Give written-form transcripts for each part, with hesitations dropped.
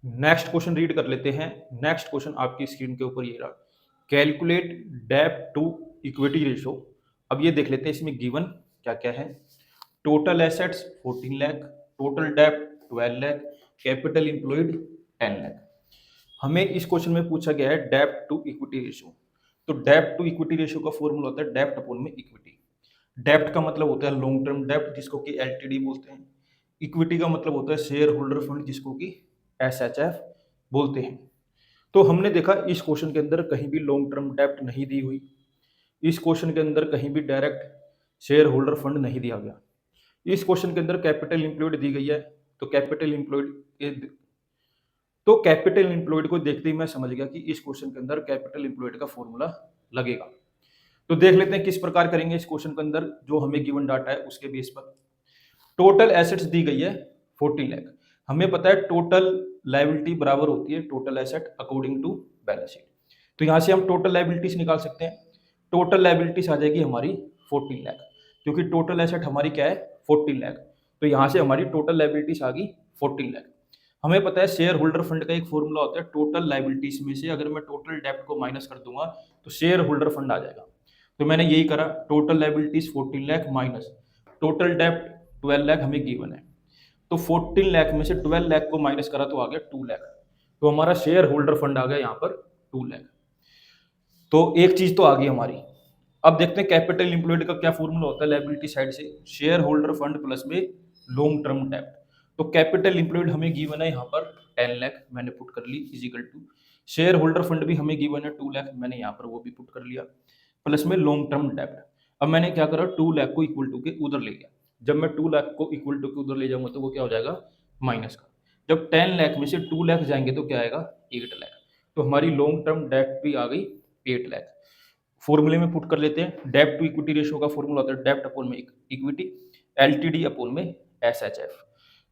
Next question read कर लेते हैं। नेक्स्ट क्वेश्चन आपकी स्क्रीन के ऊपर ये रहा, कैलकुलेट डेब्ट टू इक्विटी रेशो। अब ये देख लेते हैं इसमें गिवन क्या क्या है। टोटल एसेट्स 14 लाख, टोटल डेब्ट 12 लाख, कैपिटल इंप्लॉयड 10 लाख। हमें इस क्वेश्चन में पूछा गया है डेब्ट टू इक्विटी रेशियो। तो डेब्ट टू इक्विटी रेशियो का फॉर्मूला होता है डेब्ट अपॉन में इक्विटी। डेब्ट का मतलब होता है लॉन्ग टर्म डेब्ट जिसको कि एलटीडी बोलते हैं। इक्विटी का मतलब होता है शेयर होल्डर फंड जिसको कि एसएचएफ बोलते हैं। तो हमने देखा इस क्वेश्चन के अंदर कहीं भी लॉन्ग टर्म डेब्ट नहीं दी हुई, इस क्वेश्चन के अंदर कहीं भी डायरेक्ट शेयर होल्डर फंड नहीं दिया गया। इस क्वेश्चन के अंदर कैपिटल इंप्लॉयड दी गई है, तो कैपिटल इंप्लॉयड को देखते ही मैं समझ गया कि इस क्वेश्चन के अंदर कैपिटल इंप्लॉयड का फॉर्मूला लगेगा। तो देख लेते हैं किस प्रकार करेंगे इस क्वेश्चन के अंदर जो हमें गिवन डाटा है उसके बेस पर। टोटल एसेट्स दी गई है 40 लाख। हमें पता है टोटल लायबिलिटी बराबर होती है total asset according to balance sheet. तो यहां से हम टोटल लायबिलिटीज निकाल सकते हैं। टोटल लायबिलिटीज आ जाएगी हमारी 14 लाख, क्योंकि टोटल एसेट हमारी क्या है 14 लाख। तो यहां से हमारी टोटल लायबिलिटीज आ गई 14 लाख। हमें पता है शेयर होल्डर फंड का एक फॉर्मूला होता है टोटल लायबिलिटीज में से अगर मैं टोटल डेब्ट को माइनस कर दूंगा तो शेयर होल्डर फंड आ जाएगा। तो मैंने यही करा, total liabilities 14 lakh minus total डेब्ट 12 लाख हमें गिवन है। तो 14 लाख में से 12 लाख को माइनस करा तो आ गया 2 लाख। तो हमारा शेयर होल्डर फंड आ गया यहाँ पर 2 लाख। तो एक चीज तो आ गई हमारी। अब देखते हैं कैपिटल इंप्लॉयड का क्या फॉर्मूला होता है लायबिलिटी साइड से, शेयर होल्डर फंड प्लस में लॉन्ग टर्म डेब्ट। तो कैपिटल इंप्लॉयड हमें गिवन है यहाँ पर 10 लाख, मैंने पुट कर ली equal to share holder fund भी हमें गिवन है 2 लाख, मैंने यहाँ पर वो भी पुट कर लिया प्लस में लॉन्ग टर्म डेब्ट। अब मैंने क्या करा 2 लाख को इक्वल टू के उधर ले गया। जब मैं 2 लाख को इक्वल टू के उधर ले जाऊंगा तो वो क्या हो जाएगा माइनस का। जब 10 लाख में से 2 लाख जाएंगे तो क्या आएगा 8 लाख। तो हमारी लॉन्ग टर्म डेब्ट भी आ गई 8 लाख। फॉर्मूले में पुट कर लेते हैं। डेब्ट टू इक्विटी रेशियो का फॉर्मूला होता है डेब्ट अपॉन में इक्विटी, एलटीडी अपॉन में एसएचएफ।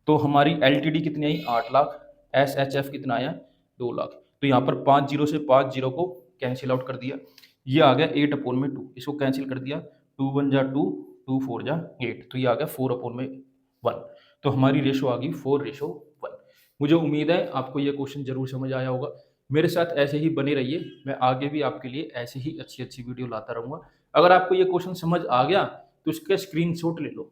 तो हमारी एलटीडी कितनी आई 8 लाख, एसएचएफ कितना आया 2 लाख। तो यहाँ पर 5 जीरो से 5 जीरो को कैंसिल आउट कर दिया, ये आ गया 8 अपॉन में 2, इसको कैंसिल कर दिया 2 1 जा 2, 2 4 जा 8, तो ये आ गया 4 अपॉन में 1। तो हमारी रेशो आ गई 4:1। मुझे उम्मीद है आपको ये क्वेश्चन जरूर समझ आया होगा। मेरे साथ ऐसे ही बने रहिए, मैं आगे भी आपके लिए ऐसे ही अच्छी अच्छी वीडियो लाता रहूंगा। अगर आपको ये क्वेश्चन समझ आ गया तो इसका स्क्रीनशॉट ले लो,